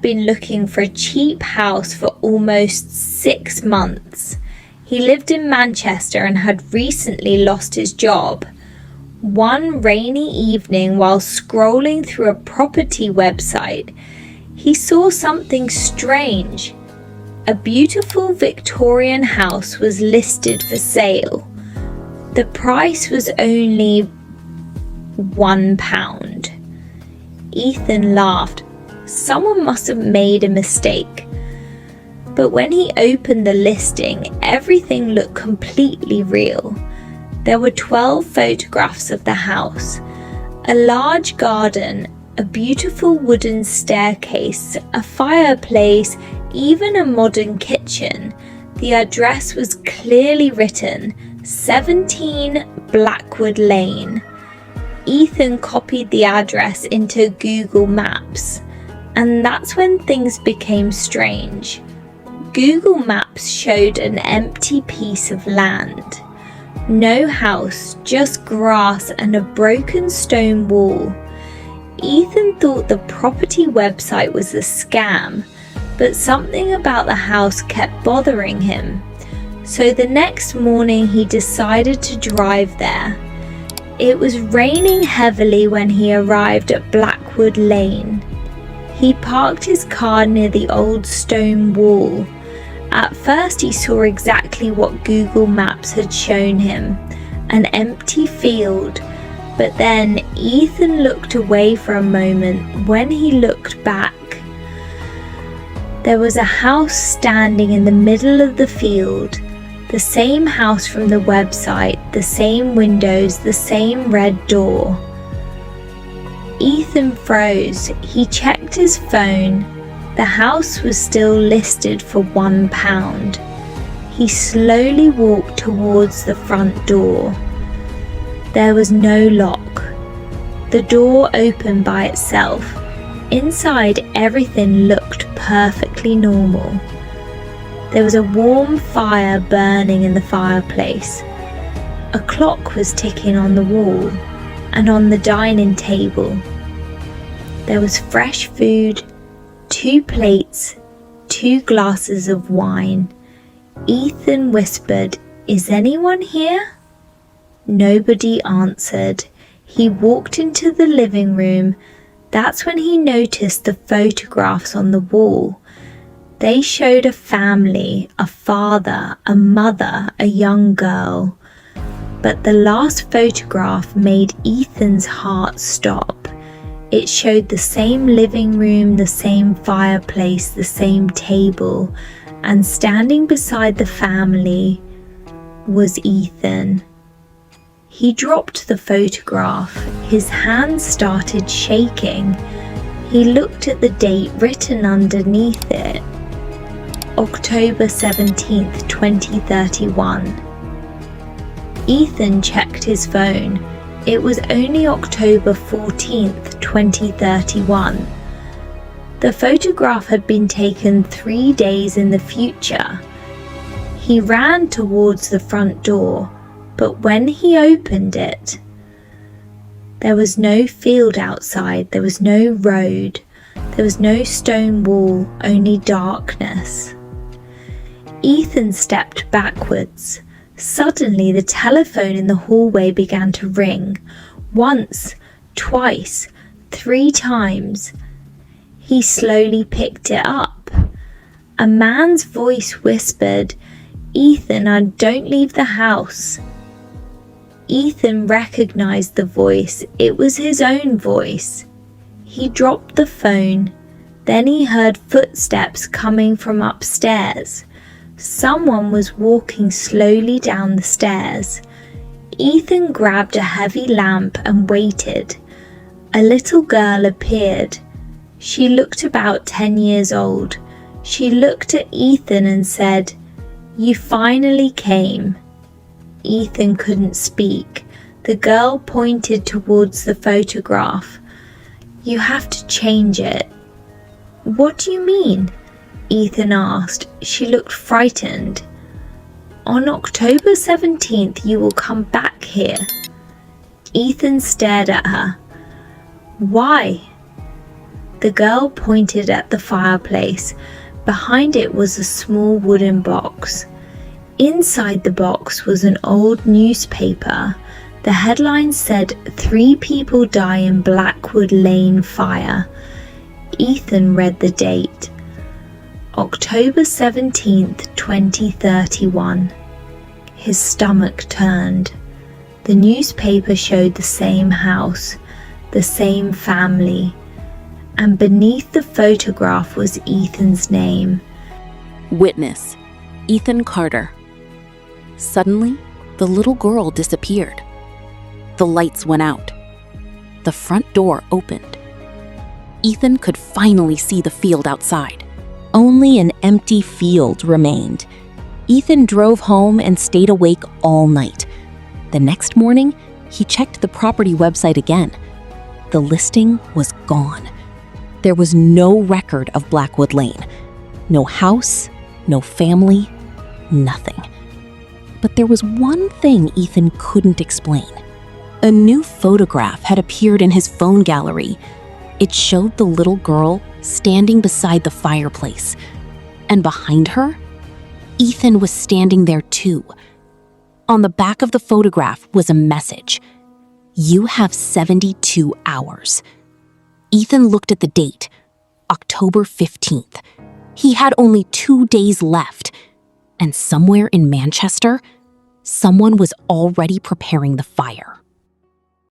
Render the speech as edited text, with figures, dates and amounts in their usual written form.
been looking for a cheap house for almost 6 months. He lived in Manchester and had recently lost his job. One rainy evening, while scrolling through a property website, he saw something strange. A beautiful Victorian house was listed for sale. The price was only £1. Ethan laughed. Someone must have made a mistake. But when he opened the listing, everything looked completely real. There were 12 photographs of the house, a large garden, a beautiful wooden staircase, a fireplace, even a modern kitchen. The address was clearly written, 17 Blackwood Lane. Ethan copied the address into Google Maps, and that's when things became strange. Google Maps showed an empty piece of land. No house, just grass and a broken stone wall. Ethan thought the property website was a scam, but something about the house kept bothering him. So the next morning he decided to drive there. It was raining heavily when he arrived at Blackwood Lane. He parked his car near the old stone wall. At first he saw exactly what Google Maps had shown him, an empty field, but then Ethan looked away for a moment. When he looked back, there was a house standing in the middle of the field, the same house from the website, the same windows, the same red door. Ethan froze. He checked his phone. The house was still listed for £1. He slowly walked towards the front door. There was no lock. The door opened by itself. Inside, everything looked perfectly normal. There was a warm fire burning in the fireplace. A clock was ticking on the wall, and on the dining table, there was fresh food, 2 plates, 2 glasses of wine. Ethan whispered, "Is anyone here?" Nobody answered. He walked into the living room. That's when he noticed the photographs on the wall. They showed a family, a father, a mother, a young girl. But the last photograph made Ethan's heart stop. It showed the same living room, the same fireplace, the same table, and standing beside the family was Ethan. He dropped the photograph. His hands started shaking. He looked at the date written underneath it. October 17th, 2031. Ethan checked his phone. It was only October 14th, 2031. The photograph had been taken 3 days in the future. He ran towards the front door, but when he opened it, there was no field outside, there was no road, there was no stone wall, only darkness. Ethan stepped backwards. Suddenly, the telephone in the hallway began to ring. Once, twice, 3 times. He slowly picked it up. A man's voice whispered, "Ethan, don't leave the house." Ethan recognized the voice. It was his own voice. He dropped the phone. Then he heard footsteps coming from upstairs. Someone was walking slowly down the stairs. Ethan grabbed a heavy lamp and waited. A little girl appeared. She looked about 10 years old. She looked at Ethan and said, "You finally came." Ethan couldn't speak. The girl pointed towards the photograph. "You have to change it." "What do you mean?" Ethan asked. She looked frightened. "On October 17th, you will come back here." Ethan stared at her. "Why?" The girl pointed at the fireplace. Behind it was a small wooden box. Inside the box was an old newspaper. The headline said, "3 people die in Blackwood Lane fire." Ethan read the date. October 17th, 2031. His stomach turned. The newspaper showed the same house, the same family, and beneath the photograph was Ethan's name. Witness, Ethan Carter. Suddenly, the little girl disappeared. The lights went out. The front door opened. Ethan could finally see the field outside. Only an empty field remained. Ethan drove home and stayed awake all night. The next morning, he checked the property website again. The listing was gone. There was no record of Blackwood Lane. No house, no family, nothing. But there was one thing Ethan couldn't explain. A new photograph had appeared in his phone gallery. It showed the little girl standing beside the fireplace. And behind her, Ethan was standing there too. On the back of the photograph was a message. "You have 72 hours. Ethan looked at the date, October 15th. He had only 2 days left. And somewhere in Manchester, someone was already preparing the fire.